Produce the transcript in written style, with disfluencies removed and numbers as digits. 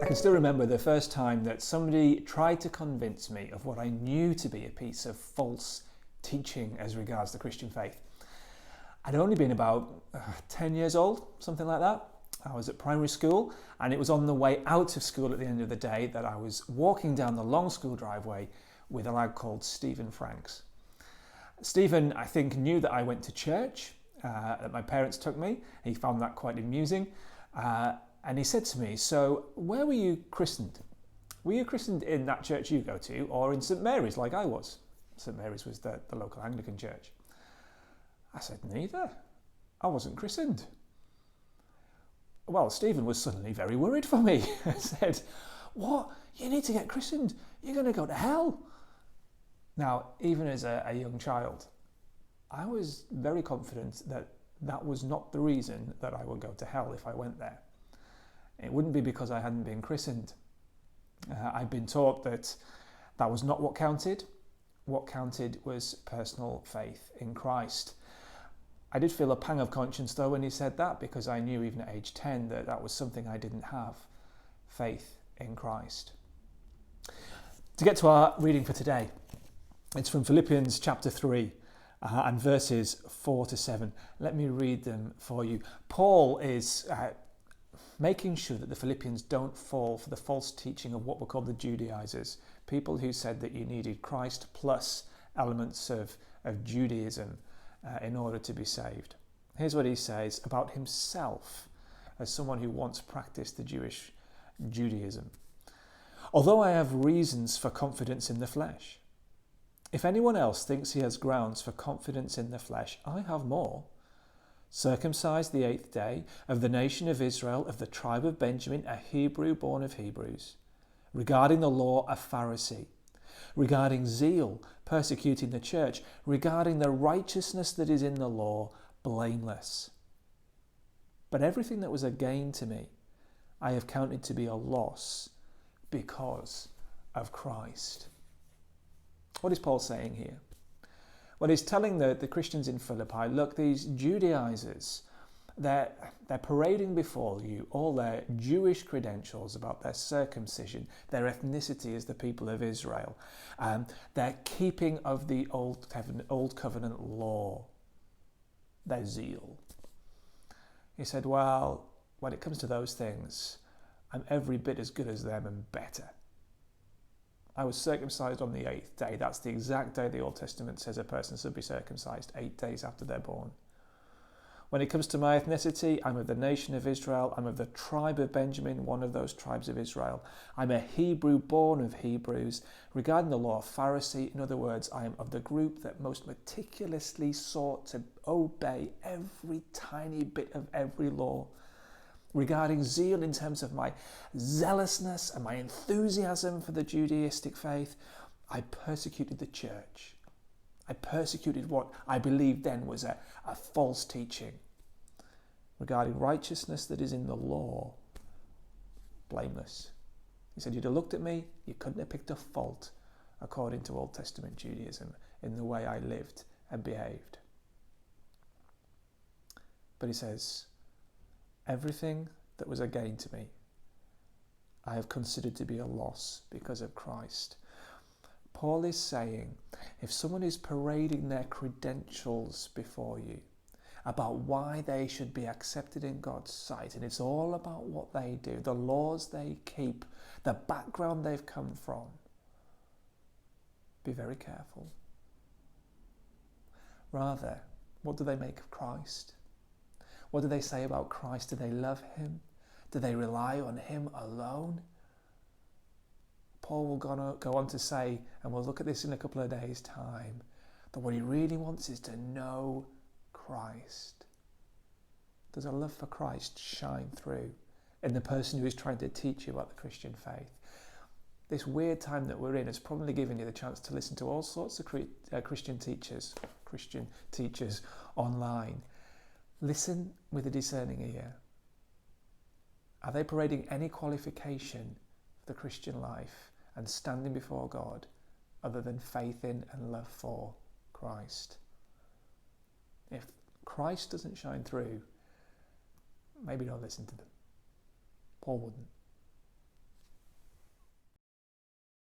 can still remember the first time that somebody tried to convince me of what I knew to be a piece of false teaching as regards the Christian faith. I'd only been about 10 years old, something like that. I was at primary school, and it was on the way out of school at the end of the day that I was walking down the long school driveway with a lad called Stephen Franks. Stephen, I think, knew that I went to church, that my parents took me. He found that quite amusing. And he said to me, "So where were you christened? Were you christened in that church you go to, or in St Mary's like I was?" St Mary's was the local Anglican church. I said, "Neither. I wasn't christened." Well, Stephen was suddenly very worried for me. I said, "What? You need to get christened. You're going to go to hell." Now, even as a young child, I was very confident that that was not the reason that I would go to hell if I went there. It wouldn't be because I hadn't been christened. I'd been taught that that was not what counted. What counted was personal faith in Christ. I did feel a pang of conscience though when he said that, because I knew even at age 10 that that was something I didn't have, faith in Christ. To get to our reading for today, it's from Philippians chapter 3 and verses 4 to 7. Let me read them for you. Paul is making sure that the Philippians don't fall for the false teaching of what were called the Judaizers, people who said that you needed Christ plus elements of Judaism in order to be saved. Here's what he says about himself as someone who once practiced the Jewish Judaism. "Although I have reasons for confidence in the flesh, if anyone else thinks he has grounds for confidence in the flesh, I have more. Circumcised the 8th day, of the nation of Israel, of the tribe of Benjamin, a Hebrew born of Hebrews. Regarding the law, a Pharisee. Regarding zeal, persecuting the church. Regarding the righteousness that is in the law, blameless. But everything that was a gain to me, I have counted to be a loss because of Christ." What is Paul saying here? Well, he's telling the Christians in Philippi, look, these Judaizers, they're parading before you all their Jewish credentials about their circumcision, their ethnicity as the people of Israel, their keeping of the Old Covenant law, their zeal. He said, well, when it comes to those things, I'm every bit as good as them and better. I was circumcised on the 8th day. That's the exact day the Old Testament says a person should be circumcised, 8 days after they're born. When it comes to my ethnicity, I'm of the nation of Israel. I'm of the tribe of Benjamin, one of those tribes of Israel. I'm a Hebrew born of Hebrews. Regarding the law, a Pharisee. In other words, I am of the group that most meticulously sought to obey every tiny bit of every law. Regarding zeal in terms of my zealousness and my enthusiasm for the Judaistic faith, I persecuted the church. I persecuted what I believed then was a false teaching. Regarding righteousness that is in the law, blameless. He said, you'd have looked at me, you couldn't have picked a fault according to Old Testament Judaism in the way I lived and behaved. But he says, everything that was a gain to me, I have considered to be a loss because of Christ. Paul is saying, if someone is parading their credentials before you about why they should be accepted in God's sight, and it's all about what they do, the laws they keep, the background they've come from, be very careful. Rather, what do they make of Christ? What do they say about Christ? Do they love him? Do they rely on him alone? Paul will go on to say, and we'll look at this in a couple of days' time, that what he really wants is to know Christ. Does a love for Christ shine through in the person who is trying to teach you about the Christian faith? This weird time that we're in has probably given you the chance to listen to all sorts of Christian teachers online. Listen with a discerning ear. Are they parading any qualification for the Christian life and standing before God other than faith in and love for Christ? If Christ doesn't shine through, maybe don't listen to them. Paul wouldn't.